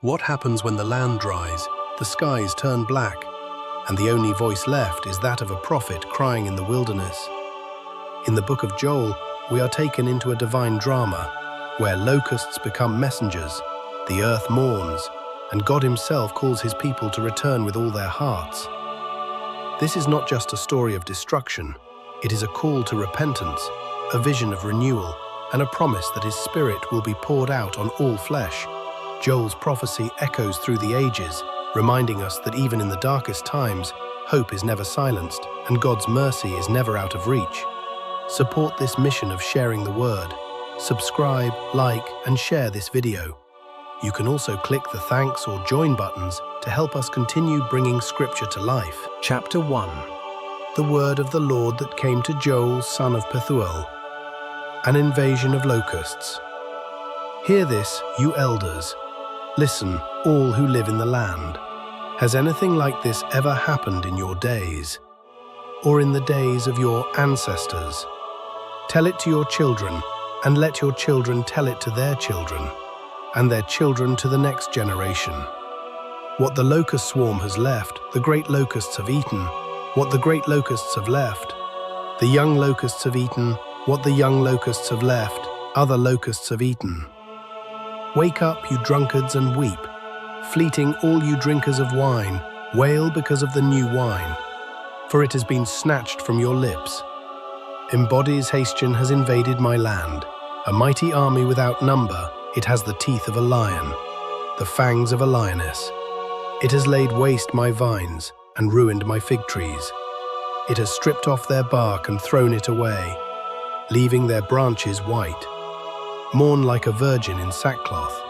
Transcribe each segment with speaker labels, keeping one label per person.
Speaker 1: What happens when the land dries, the skies turn black, and the only voice left is that of a prophet crying in the wilderness? In the book of Joel, we are taken into a divine drama where locusts become messengers, the earth mourns, and God himself calls his people to return with all their hearts. This is not just a story of destruction, it is a call to repentance, a vision of renewal, and a promise that his Spirit will be poured out on all flesh. Joel's prophecy echoes through the ages, reminding us that even in the darkest times, hope is never silenced, and God's mercy is never out of reach. Support this mission of sharing the word. Subscribe, like, and share this video. You can also click the thanks or join buttons to help us continue bringing Scripture to life. Chapter 1. The word of the Lord that came to Joel, son of Pethuel. An invasion of locusts. Hear this, you elders. Listen, all who live in the land. Has anything like this ever happened in your days, or in the days of your ancestors? Tell it to your children, and let your children tell it to their children, and their children to the next generation. What the locust swarm has left, the great locusts have eaten. What the great locusts have left, the young locusts have eaten. What the young locusts have left, other locusts have eaten. Wake up, you drunkards, and weep. Fleeting, all you drinkers of wine, wail because of the new wine, for it has been snatched from your lips. Hastion has invaded my land, a mighty army without number. It has the teeth of a lion, the fangs of a lioness. It has laid waste my vines and ruined my fig trees. It has stripped off their bark and thrown it away, leaving their branches white. Mourn like a virgin in sackcloth,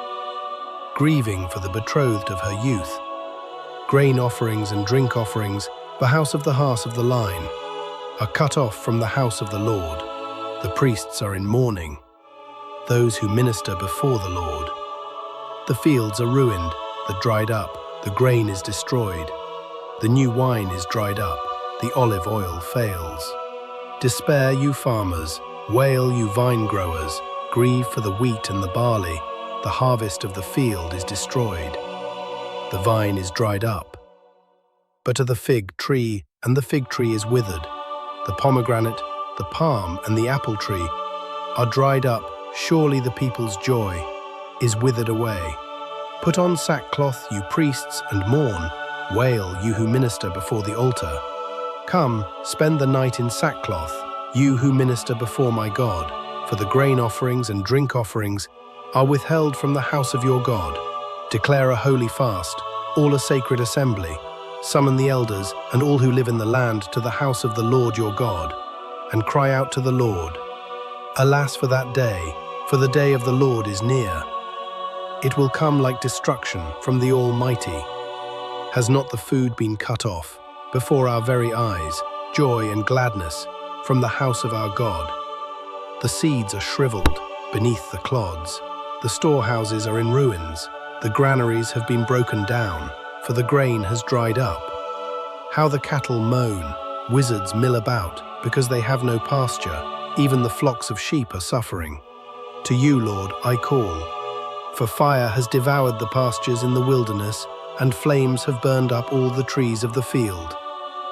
Speaker 1: grieving for the betrothed of her youth. Grain offerings and drink offerings, the house of the line, are cut off from the house of the Lord. The priests are in mourning, those who minister before the Lord. The fields are ruined, the dried up, the grain is destroyed. The new wine is dried up, the olive oil fails. Despair, you farmers, wail, you vine growers, grieve for the wheat and the barley. The harvest of the field is destroyed. The vine is dried up. But to the fig tree, and the fig tree is withered. The pomegranate, the palm, and the apple tree are dried up. Surely the people's joy is withered away. Put on sackcloth, you priests, and mourn. Wail, you who minister before the altar. Come, spend the night in sackcloth, you who minister before my God, for the grain offerings and drink offerings are withheld from the house of your God. Declare a holy fast, all a sacred assembly. Summon the elders and all who live in the land to the house of the Lord your God, and cry out to the Lord. Alas for that day, for the day of the Lord is near. It will come like destruction from the Almighty. Has not the food been cut off before our very eyes, joy and gladness from the house of our God? The seeds are shriveled beneath the clods. The storehouses are in ruins. The granaries have been broken down, for the grain has dried up. How the cattle moan, wizards mill about, because they have no pasture. Even the flocks of sheep are suffering. To you, Lord, I call. For fire has devoured the pastures in the wilderness, and flames have burned up all the trees of the field.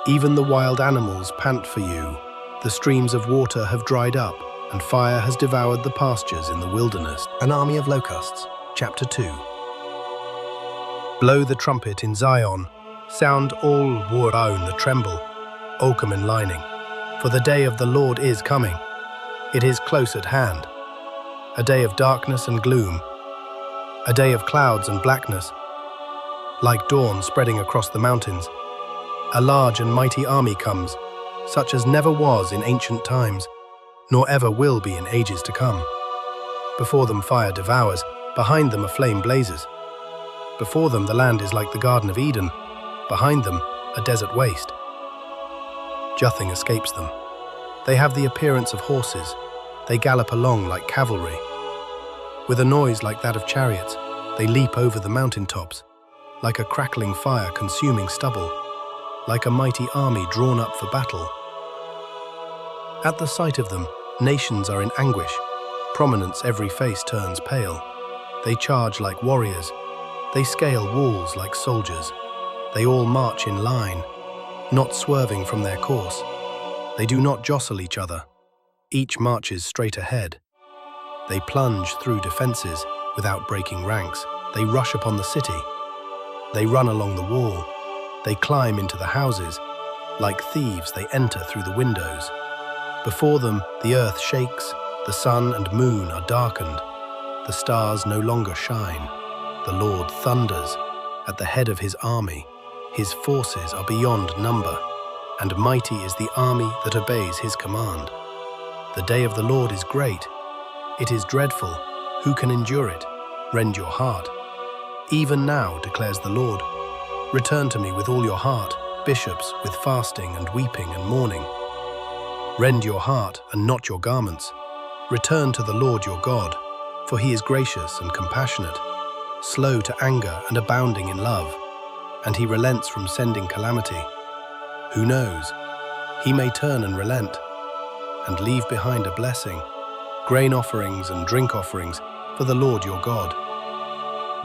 Speaker 1: Even the wild animals pant for you. The streams of water have dried up, and fire has devoured the pastures in the wilderness. An army of locusts. Chapter 2. Blow the trumpet in Zion. Sound all Woron the tremble, oakum and lining. For the day of the Lord is coming. It is close at hand. A day of darkness and gloom. A day of clouds and blackness. Like dawn spreading across the mountains, a large and mighty army comes, such as never was in ancient times, nor ever will be in ages to come. Before them fire devours, behind them a flame blazes. Before them the land is like the Garden of Eden, behind them a desert waste. Nothing escapes them. They have the appearance of horses, they gallop along like cavalry. With a noise like that of chariots, they leap over the mountain tops. Like a crackling fire consuming stubble, like a mighty army drawn up for battle. At the sight of them, nations are in anguish. Prominence every face turns pale. They charge like warriors. They scale walls like soldiers. They all march in line, not swerving from their course. They do not jostle each other. Each marches straight ahead. They plunge through defenses without breaking ranks. They rush upon the city. They run along the wall. They climb into the houses. Like thieves, they enter through the windows. Before them, the earth shakes. The sun and moon are darkened. The stars no longer shine. The Lord thunders at the head of his army. His forces are beyond number, and mighty is the army that obeys his command. The day of the Lord is great. It is dreadful. Who can endure it? Rend your heart. Even now, declares the Lord, return to me with all your heart, bishops, with fasting and weeping and mourning. Rend your heart and not your garments. Return to the Lord your God, for he is gracious and compassionate, slow to anger and abounding in love, and he relents from sending calamity. Who knows? He may turn and relent, and leave behind a blessing, grain offerings and drink offerings for the Lord your God.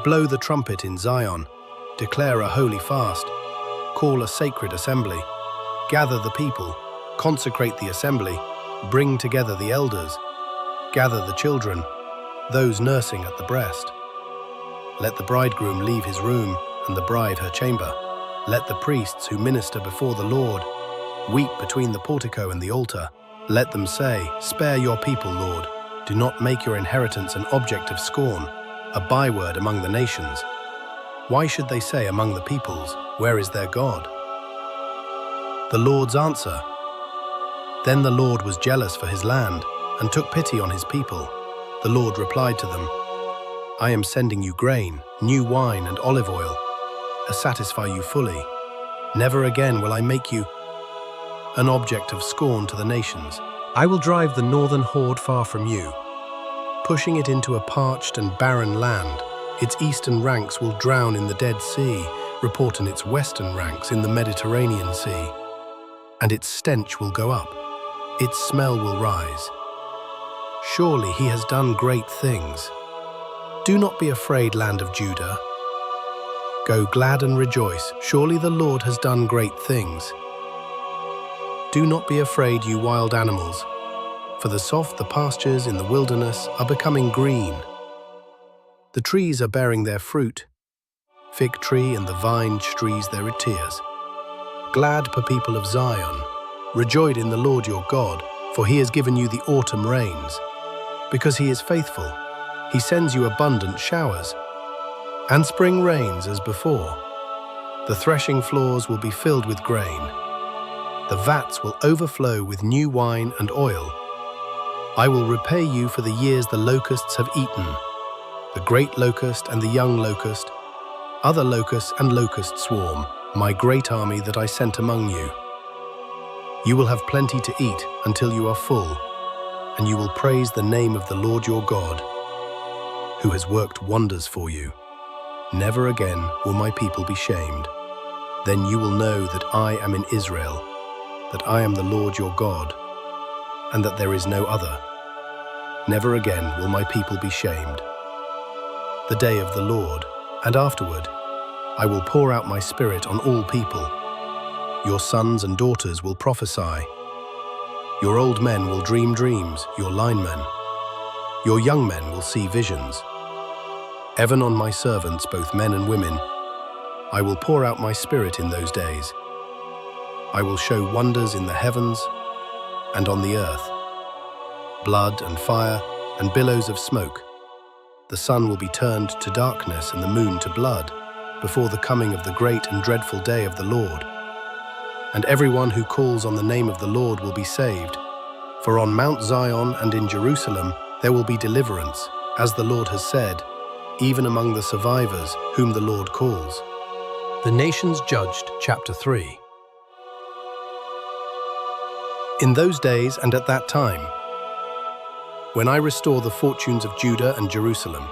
Speaker 1: Blow the trumpet in Zion, declare a holy fast, call a sacred assembly, gather the people, consecrate the assembly, bring together the elders, gather the children, those nursing at the breast. Let the bridegroom leave his room and the bride her chamber. Let the priests who minister before the Lord weep between the portico and the altar. Let them say, spare your people, Lord. Do not make your inheritance an object of scorn, a byword among the nations. Why should they say among the peoples, where is their God? The Lord's answer. Then the Lord was jealous for his land and took pity on his people. The Lord replied to them, I am sending you grain, new wine and olive oil, to satisfy you fully. Never again will I make you an object of scorn to the nations. I will drive the northern horde far from you, pushing it into a parched and barren land. Its eastern ranks will drown in the Dead Sea, report in its western ranks in the Mediterranean Sea. And its stench will go up, its smell will rise. Surely he has done great things. Do not be afraid, land of Judah. Go glad and rejoice, surely the Lord has done great things. Do not be afraid, you wild animals, for the pastures in the wilderness are becoming green. The trees are bearing their fruit. Fig tree and the vine strews their tears. Glad, people of Zion, rejoice in the Lord your God, for he has given you the autumn rains. Because he is faithful, he sends you abundant showers, and spring rains as before. The threshing floors will be filled with grain. The vats will overflow with new wine and oil. I will repay you for the years the locusts have eaten, the great locust and the young locust, other locusts and locust swarm, my great army that I sent among you. You will have plenty to eat until you are full, and you will praise the name of the Lord your God, who has worked wonders for you. Never again will my people be shamed. Then you will know that I am in Israel, that I am the Lord your God, and that there is no other. Never again will my people be shamed. The day of the Lord, and afterward, I will pour out my spirit on all people. Your sons and daughters will prophesy. Your old men will dream dreams, your linemen. Your young men will see visions. Even on my servants, both men and women, I will pour out my spirit in those days. I will show wonders in the heavens and on the earth, blood and fire and billows of smoke. The sun will be turned to darkness and the moon to blood before the coming of the great and dreadful day of the Lord. And everyone who calls on the name of the Lord will be saved. For on Mount Zion and in Jerusalem there will be deliverance, as the Lord has said, even among the survivors whom the Lord calls. The Nations Judged, Chapter 3. In those days and at that time, when I restore the fortunes of Judah and Jerusalem,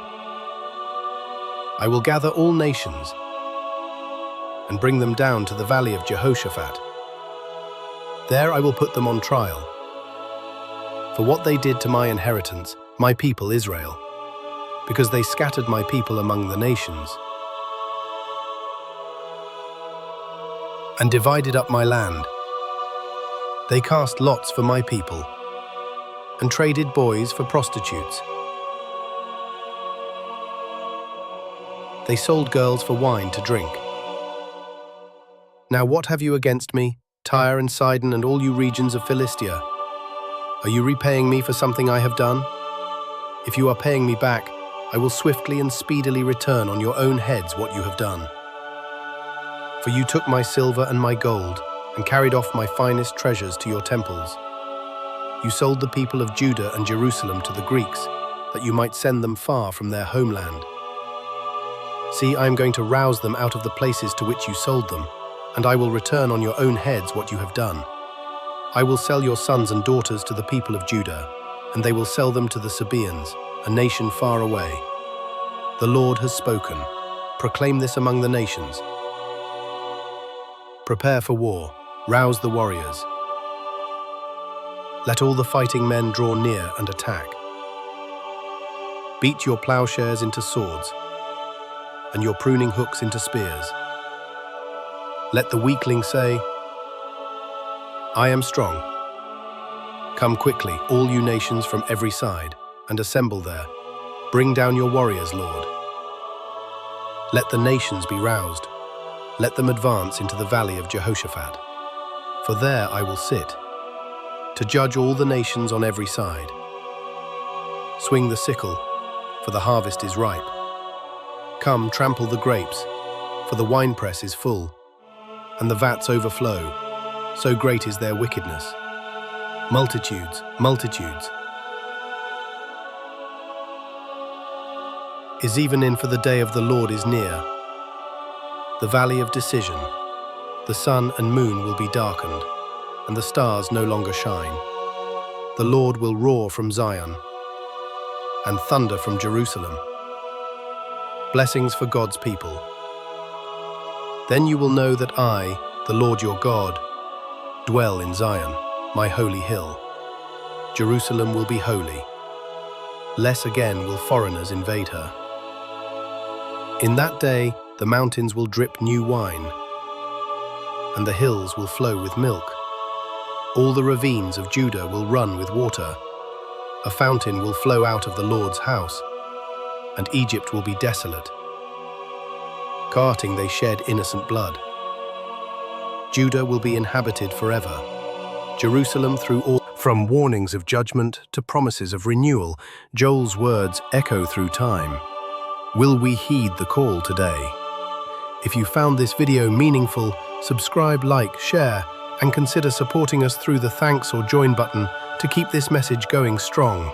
Speaker 1: I will gather all nations and bring them down to the valley of Jehoshaphat. There I will put them on trial for what they did to my inheritance, my people Israel, because they scattered my people among the nations, and divided up my land. They cast lots for my people and traded boys for prostitutes. They sold girls for wine to drink. Now what have you against me, Tyre and Sidon and all you regions of Philistia? Are you repaying me for something I have done? If you are paying me back, I will swiftly and speedily return on your own heads what you have done. For you took my silver and my gold, and carried off my finest treasures to your temples. You sold the people of Judah and Jerusalem to the Greeks, that you might send them far from their homeland. See, I am going to rouse them out of the places to which you sold them, and I will return on your own heads what you have done. I will sell your sons and daughters to the people of Judah, and they will sell them to the Sabaeans, a nation far away. The Lord has spoken. Proclaim this among the nations. Prepare for war. Rouse the warriors. Let all the fighting men draw near and attack. Beat your plowshares into swords, and your pruning hooks into spears. Let the weakling say, I am strong. Come quickly, all you nations from every side, and assemble there. Bring down your warriors, Lord. Let the nations be roused. Let them advance into the valley of Jehoshaphat. For there I will sit, to judge all the nations on every side. Swing the sickle, for the harvest is ripe. Come, trample the grapes, for the winepress is full, and the vats overflow, so great is their wickedness. Multitudes, multitudes. Is even in, for the day of the Lord is near. The valley of decision. The sun and moon will be darkened, and the stars no longer shine. The Lord will roar from Zion, and thunder from Jerusalem. Blessings for God's people. Then you will know that I, the Lord your God, dwell in Zion, my holy hill. Jerusalem will be holy. Less again will foreigners invade her. In that day, the mountains will drip new wine, and the hills will flow with milk. All the ravines of Judah will run with water. A fountain will flow out of the Lord's house, and Egypt will be desolate. Carting they shed innocent blood. Judah will be inhabited forever. Jerusalem through all. From warnings of judgment to promises of renewal, Joel's words echo through time. Will we heed the call today? If you found this video meaningful, subscribe, like, share, and consider supporting us through the thanks or join button to keep this message going strong.